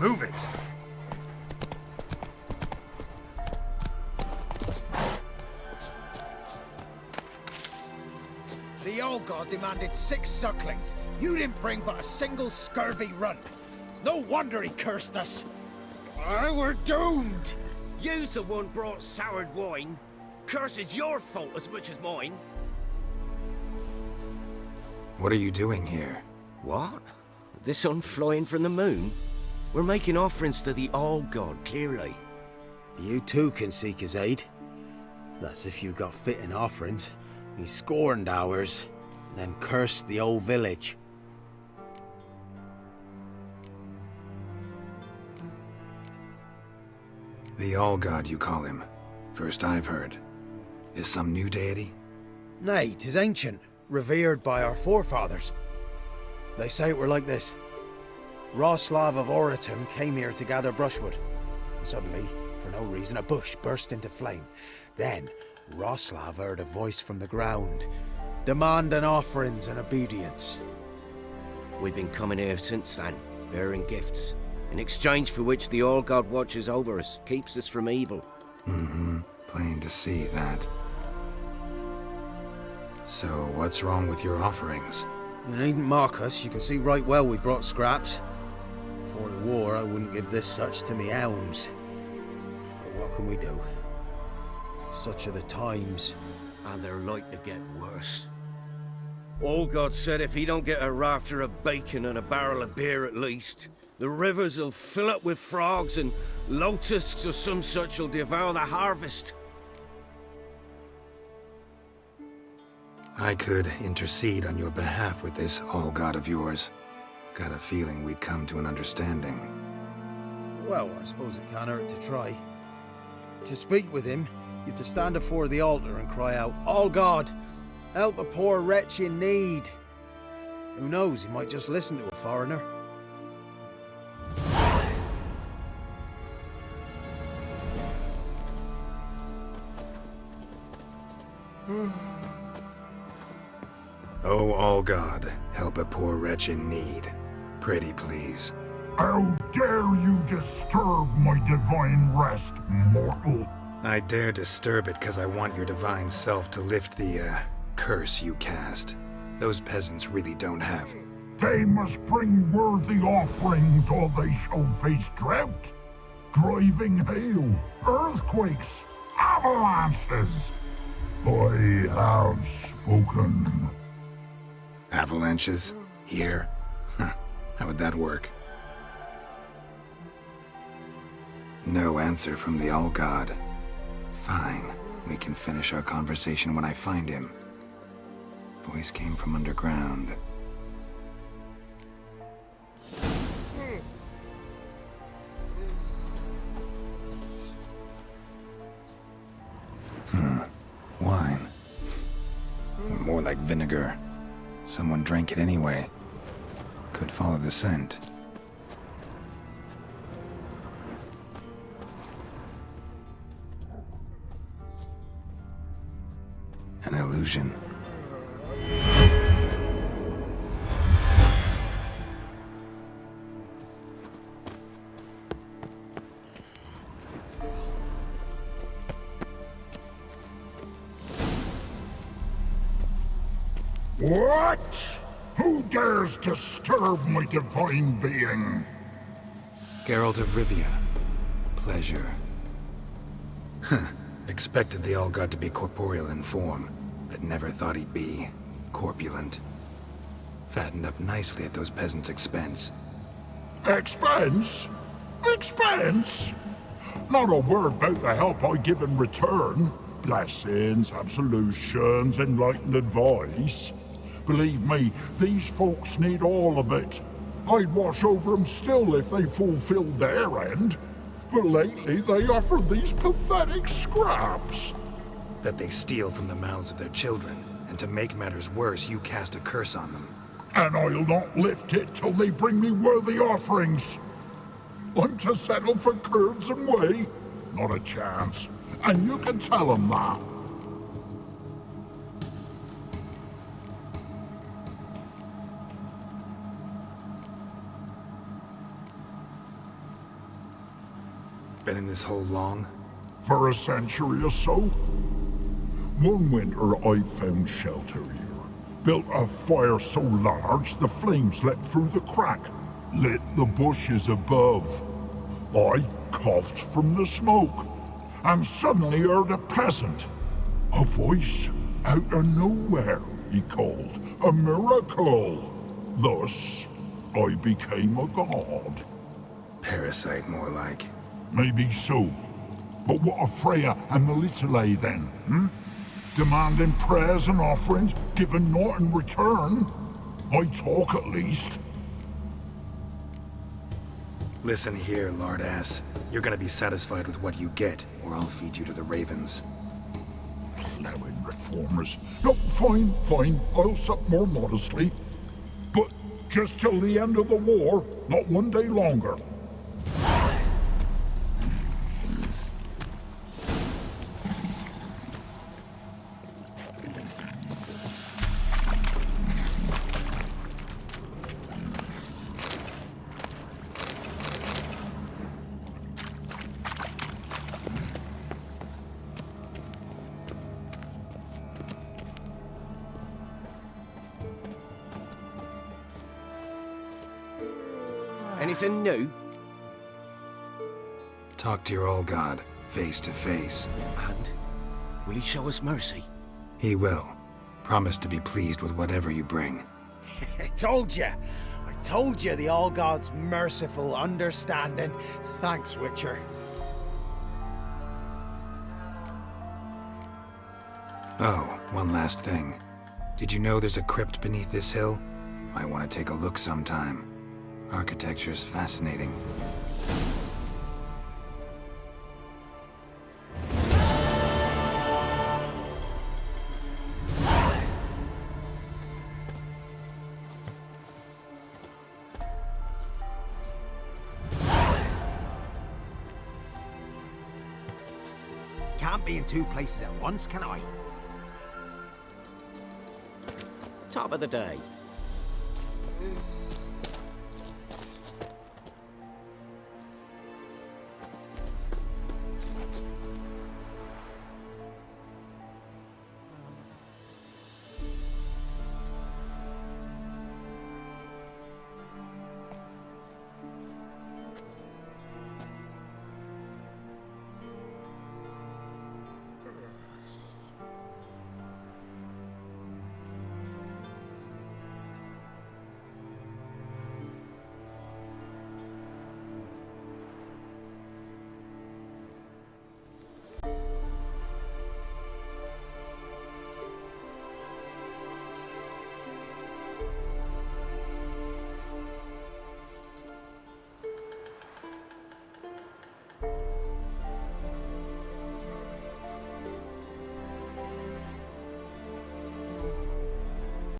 Move it! The Allgod demanded 6 sucklings. You didn't bring but a single scurvy run. No wonder he cursed us. We're doomed! You's the one brought soured wine. Curse is your fault as much as mine. What are you doing here? What? The sun flying from the moon? We're making offerings to the Allgod, clearly. You too can seek his aid. That's if you got fitting offerings. He scorned ours, then cursed the old village. The Allgod, you call him. First I've heard. Is some new deity? Nay, 'tis ancient, revered by our forefathers. They say it were like this. Roslav of Oriton came here to gather brushwood. And suddenly, for no reason, a bush burst into flame. Then, Roslav heard a voice from the ground, demanding offerings and obedience. We've been coming here since then, bearing gifts, in exchange for which the Allgod watches over us, keeps us from evil. Mm-hmm. Plain to see that. So, what's wrong with your offerings? You needn't mock us, you can see right well we brought scraps. Before the war, I wouldn't give this such to me hounds. But what can we do? Such are the times. And they're like to get worse. Allgod said if he don't get a rafter of bacon and a barrel of beer at least, the rivers will fill up with frogs and lotuses or some such will devour the harvest. I could intercede on your behalf with this Allgod of yours. Got a feeling we'd come to an understanding. Well, I suppose it can't hurt to try. To speak with him, you have to stand before the altar and cry out, Allgod, help a poor wretch in need. Who knows, he might just listen to a foreigner. Oh, Allgod, help a poor wretch in need. Pretty please. How dare you disturb my divine rest, mortal? I dare disturb it because I want your divine self to lift the, curse you cast. Those peasants really don't have. They must bring worthy offerings or they shall face drought, driving hail, earthquakes, avalanches. I have spoken. Avalanches? Here? Huh. How would that work? No answer from the Allgod. Fine. We can finish our conversation when I find him. Voice came from underground. Wine. More like vinegar. Someone drank it anyway. Could follow the scent. An illusion. What? Who dares disturb my divine being? Geralt of Rivia. Pleasure. Huh. Expected the Allgod to be corporeal in form, but never thought he'd be corpulent. Fattened up nicely at those peasants' expense. Expense? Expense? Not a word about the help I give in return. Blessings, absolutions, enlightened advice. Believe me, these folks need all of it. I'd watch over them still if they fulfilled their end. But lately they offer these pathetic scraps. That they steal from the mouths of their children, and to make matters worse, you cast a curse on them. And I'll not lift it till they bring me worthy offerings. I'm to settle for curds and whey? Not a chance. And you can tell them that. Been in this hole long? For a century or so. One winter I found shelter here. Built a fire so large the flames leapt through the crack, lit the bushes above. I coughed from the smoke, and suddenly heard a peasant. A voice out of nowhere, he called. A miracle. Thus, I became a god. Parasite, more like. Maybe so. But what of Freya and the 𝐒𝐸𝐿 then, hmm? Demanding prayers and offerings, giving naught in return? I talk at least. Listen here, lardass. You're gonna be satisfied with what you get, or I'll feed you to the ravens. Plowing reformers. No, fine, fine. I'll sup more modestly. But just till the end of the war, not one day longer. Anything new? Talk to your Allgod, face to face. And will he show us mercy? He will. Promise to be pleased with whatever you bring. I told you the Allgod's merciful, understanding. Thanks, Witcher. Oh, one last thing. Did you know there's a crypt beneath this hill? Might want to take a look sometime. Architecture's fascinating. Can't be in two places at once, can I? Top of the day.